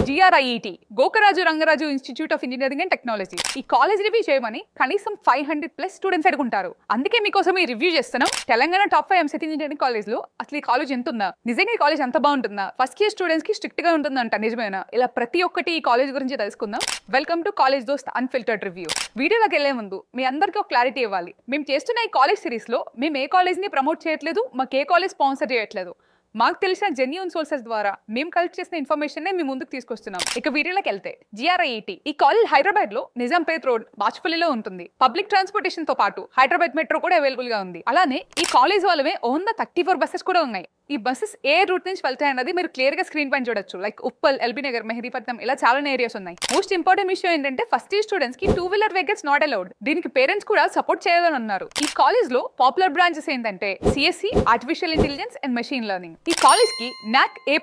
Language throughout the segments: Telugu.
GRIET Gokaraju Rangaraju institute of engineering and technology ఈ కాలేజ్ రివ్యూ చేయమని కనీసం 500+ స్టూడెంట్స్ అడుగుంటారు. అందుకే మీకోసం ఈ రివ్యూ చేస్తున్నాం. Telangana top 5 EAMCET engineering college లో అసలు ఈ కాలేజ్ ఎంత ఉందా, నిజంగా ఈ కాలేజ్ ఎంత బాగుంటుందా, ఫస్ట్ ఇయర్ స్టూడెంట్స్ కి స్ట్రిక్ట్ గా ఉంటుందంట నిజమేనా, ఇలా ప్రతి ఒక్కటి ఈ కాలేజ్ గురించి తెలుసుకుందాం. వెల్కమ్ టు కాలేజ్ దోస్త్ అన్ఫిల్టర్డ్ రివ్యూ. వీడియోలోకి వెళ్లే ముందు మీ అందరికీ ఒక క్లారిటీ ఇవ్వాలి. మేము చేస్తున్న ఈ కాలేజ్ సిరీస్ లో మేము ఏ కాలేజ్ ని ప్రమోట్ చేయట్లేదు, మాకు ఏ కాలేజ్ స్పాన్సర్ చేయట్లేదు. మాకు తెలిసిన జెన్యూన్ సోర్సెస్ ద్వారా మేము కలెక్ట్ చేసిన ఇన్ఫర్మేషన్ నే మేము ముందుకు తీసుకొస్తున్నాం. ఇక వీడియోలోకి వెళ్తే GRIET ఈ కాలేజ్ హైదరాబాద్ లో నిజాంపేట్ రోడ్ బాచుపల్లిలో ఉంటుంది. పబ్లిక్ ట్రాన్స్పోర్టేషన్ తో పాటు హైదరాబాద్ మెట్రో కూడా అవైలబుల్ గా ఉంది. అలానే ఈ కాలేజ్ వాళ్ళవే ఓన్ ద 34 బస్సెస్ కూడా ఉన్నాయి. ఈ బస్సెస్ ఏ రూట్ నుంచి వెళ్తాయి అన్నది మీరు క్లియర్ గా స్క్రీన్ పైన చూడొచ్చు. లైక్ ఉప్పల్, ఎల్బీ నగర్, మెహదీపట్నం ఇలా చాలా ఏరియాస్ ఉన్నాయి. మోస్ట్ ఇంపార్టెంట్ విషయం ఏంటంటే ఫస్ట్ ఇయర్ స్టూడెంట్స్ కి 2-వీలర్ వెహికల్స్ నాట్ అలౌడ్. దీనికి పేరెంట్స్ కూడా సపోర్ట్ చేయాలని అన్నారు. ఈ కాలేజ్ లో పాపులర్ బ్రాంచెస్ ఏంటంటే CSE, artificial intelligence and machine learning. ఈ కాలేజ్ కి NAC A++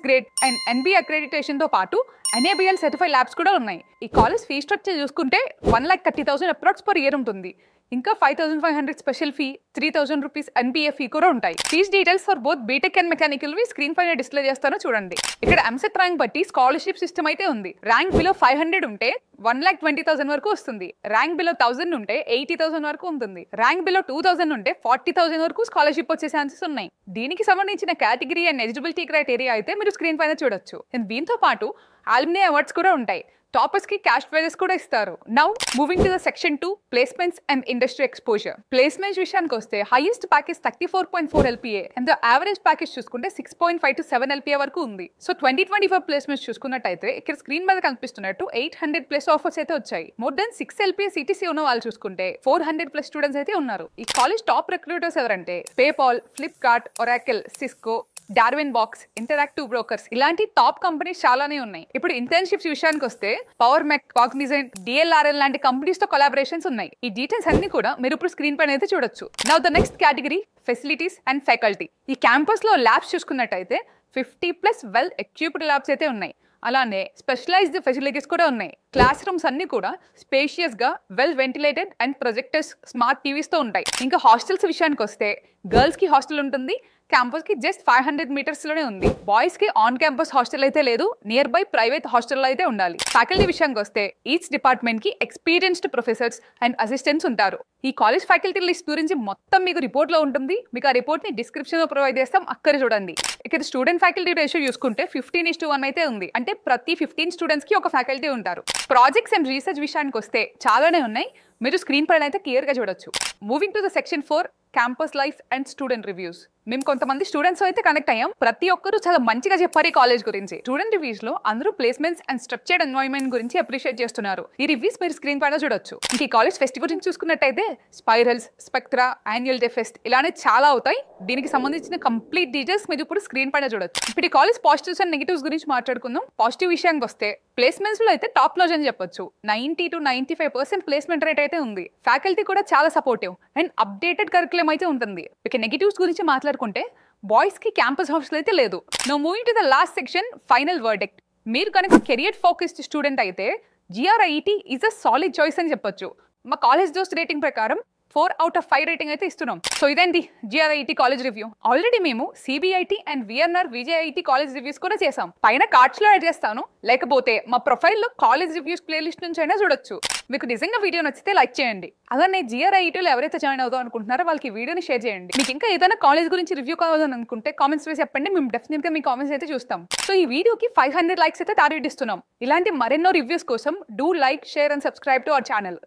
grade and NB accreditation తో పాటు NABL సర్టిఫైడ్ ల్యాబ్స్ కూడా ఉన్నాయి. ఈ కాలేజ్ ఫీ స్ట్రక్చర్ చూసుకుంటే 1,30,000 అప్రాక్స్ పర్ ఇయర్ ఉంటుంది. ఇంకా 5,500 special fee, 3,000 rupees NBA fee కూడా ఉంటాయి. Fees details for both BTech and mechanical వి స్క్రీన్ పైన డిస్ప్లే చేస్తానో చూడండి. ఇక్కడ ఎంసెట్ ర్యాంక్ బట్టి స్కాలర్షిప్ సిస్టమ్ అయితే ఉంది. ర్యాంక్ బిలో 500 ఉంటే 1,20,000 వరకు వస్తుంది. ర్యాంక్ బిలో 1,000 ఉంటే 80,000 వరకు ఉంటుంది. ర్యాంక్ బిలో 2,000 ఉంటే 40,000 వరకు స్కాలర్షిప్ వచ్చే ఛాన్సెస్ ఉన్నాయి. దీనికి సంబంధించిన కేటగిరీ అండ్ ఎలిజిబిలిటీ క్రైటీరియా అయితే మీరు స్క్రీన్ పైన చూడొచ్చు. దీంతో పాటు ఆల్మినీ అవార్డ్స్ కూడా ఉంటాయి. టాపర్స్ కి క్యాష్ ప్రైజెస్ కూడా ఇస్తారు. Now moving to the section 2 placements and industry exposure. Placements విషయానికి వస్తే highest package 34.4 LPA and average package చూసుకుంటే 6.5 to 7 LPA వరకు ఉంది. సో 2024 ప్లేస్మెంట్స్ చూసుకున్నట్టయితే ఇక్కడ స్క్రీన్ మీద కనిపిస్తున్నట్టు 800+ ఆఫర్స్ అయితే వచ్చాయి. మోర్ దెన్ 6 LPA CTC ఉన్న వాళ్ళు చూసుకుంటే 400+ స్టూడెంట్స్ అయితే ఉన్నారు. ఈ కాలేజ్ టాప్ రిక్రూటర్స్ ఎవరంటే PayPal, Flipkart, Oracle, Cisco, Darwin box, interactive brokers ఇలాంటి టాప్ కంపెనీస్ చాలానే ఉన్నాయి. ఇప్పుడు ఇంటర్న్షిప్స్ విషయానికి వస్తే పవర్ మెక్, కాగ్నిజెంట్, DLRL లాంటి కంపెనీస్ తో కొలాబరేషన్స్ ఉన్నాయి. ఈ డీటెయిల్స్ అన్ని కూడా మీరు ఇప్పుడు స్క్రీన్ పైన అయితే చూడొచ్చు. Now the next category facilities and faculty. ఈ క్యాంపస్ లో ల్యాబ్స్ చూసుకున్నట్టయితే 50+ వెల్ ఎక్విప్డ్ ల్యాబ్స్ అయితే ఉన్నాయి. అలానే స్పెషలైజ్డ్ ఫెసిలిటీస్ కూడా ఉన్నాయి. క్లాస్ రూమ్స్ అన్ని కూడా స్పేషియస్ గా well ventilated and projectors, smart TVs తో ఉంటాయి. ఇంకా హాస్టల్స్ విషయానికి వస్తే గర్ల్స్ కి హాస్టల్ ఉంటుంది. క్యాంపస్ కి జస్ట్ 500 మీటర్స్ లోనే ఉంది. బాయ్స్ కి ఆన్ క్యాంపస్ హాస్టల్ అయితే లేదు, నియర్ బై ప్రైవేట్ హాస్టల్ అయితే ఉండాలి. ఫ్యాకల్టీ విషయానికి వస్తే ఈచ్ డిపార్ట్మెంట్ కి ఎక్స్పీరియన్స్డ్ ప్రొఫెసర్స్ అండ్ అసిస్టెంట్స్ ఉంటారు. ఈ కాలేజ్ ఫ్యాకల్టీ లిస్ట్ గురించి మొత్తం మీకు రిపోర్ట్ లో ఉంటుంది. మీకు ఆ రిపోర్ట్ ని డిస్క్రిప్షన్ లో ప్రొవైడ్ చేస్తాం, అక్కడ చూడండి. ఇక్కడ స్టూడెంట్ ఫ్యాకల్టీ రేషియో చూసుకుంటే 15:1 అయితే ఉంది. అంటే ప్రతి 15 స్టూడెంట్స్ కి ఒక ఫ్యాకల్టీ ఉంటారు. ప్రాజెక్ట్స్ అండ్ రీసెర్చ్ విషయానికి వస్తే చాలానే ఉన్నాయి. మీరు స్క్రీన్ పైన అయితే క్లియర్ గా చూడొచ్చు. Moving to the section 4 campus life and student reviews. మేము కొంతమంది స్టూడెంట్స్ అయితే కనెక్ట్ అయ్యాం. ప్రతి ఒక్కరు చాలా మంచిగా చెప్పారు ఈ కాలేజ్ గురించి. స్టూడెంట్ రివ్యూస్ లో అందరూ ప్లేస్మెంట్స్ అండ్ స్ట్రక్చర్డ్ ఎన్వైరన్మెంట్ గురించి అప్రిషియేట్ చేస్తున్నారు. ఈ రివ్యూస్ మీరు స్క్రీన్ పైన చూడొచ్చు. ఇంక ఈ కాలేజ్ ఫెస్ట్ గురించి చూసుకున్నట్టయితే spirals, spectra, annual day fest ఇలానే చాలా అవుతాయి. దీనికి సంబంధించిన కంప్లీట్ డీటెయిల్స్ మీరు ఇప్పుడు స్క్రీన్ పైన చూడొచ్చు. ఇప్పుడు ఈ కాలేజ్ పాజిటివ్స్ అండ్ నెగిటివ్స్ గురించి మాట్లాడుకుందాం. పాజిటివ్ విషయానికి వస్తే ప్లేస్మెంట్స్ లో అయితే టాప్ నాచ్ అని చెప్పొచ్చు. 90 to 95% ప్లేస్మెంట్ రేట్ అయితే ఉంది. ఫ్యాకల్టీ కూడా చాలా సపోర్టివ్ అండ్ అప్డేటెడ్ కరికులం అయితే ఉంటుంది. ఇక నెగిటివ్స్ గురించి మాట్లాడుకుంటే బాయ్స్ కి క్యాంపస్ హాస్టల్ అయితే లేదు. Now moving to the last section final verdict. మీరు కనుక కెరియర్ ఫోకస్డ్ స్టూడెంట్ అయితే GRIET is a solid choice అని చెప్పొచ్చు. మా కాలేజ్ దోస్త్ రేటింగ్ ప్రకారం 4 out of 5 రేటింగ్ అయితే ఇస్తున్నాం. సో ఇదేంటి GRIET కాలేజ్ రివ్యూ. ఆల్రెడీ మేము CBIT and VNR VJIT college reviews కూడా చేసాం. పైన కార్డ్స్ లో యాడ్ చేస్తాను, లేకపోతే మా ప్రొఫైల్లో కాలేజ్ రివ్యూస్ ప్లేలిస్ట్ నుంచి అయినా చూడొచ్చు. మీకు నిజంగా వీడియో నచ్చితే లైక్ చేయండి. అలానే GRIET లో ఎవరైతే జాయిన్ అవుదాం అనుకుంటున్నారో వాళ్ళకి వీడియోని షేర్ చేయండి. మీకు ఇంకా ఏదైనా కాలేజ్ గురించి రివ్యూ కావాలని అనుకుంటే కామెంట్స్ వేసి చెప్పండి. మేము డెఫినెట్ గా మీ కామెంట్స్ అయితే చూస్తాం. సో ఈ వీడియోకి 500 లైక్స్ అయితే టార్గెట్ ఇస్తున్నాం. ఇలాంటి మరెన్నో రివ్యూస్ కోసం do like, share and subscribe to our channel.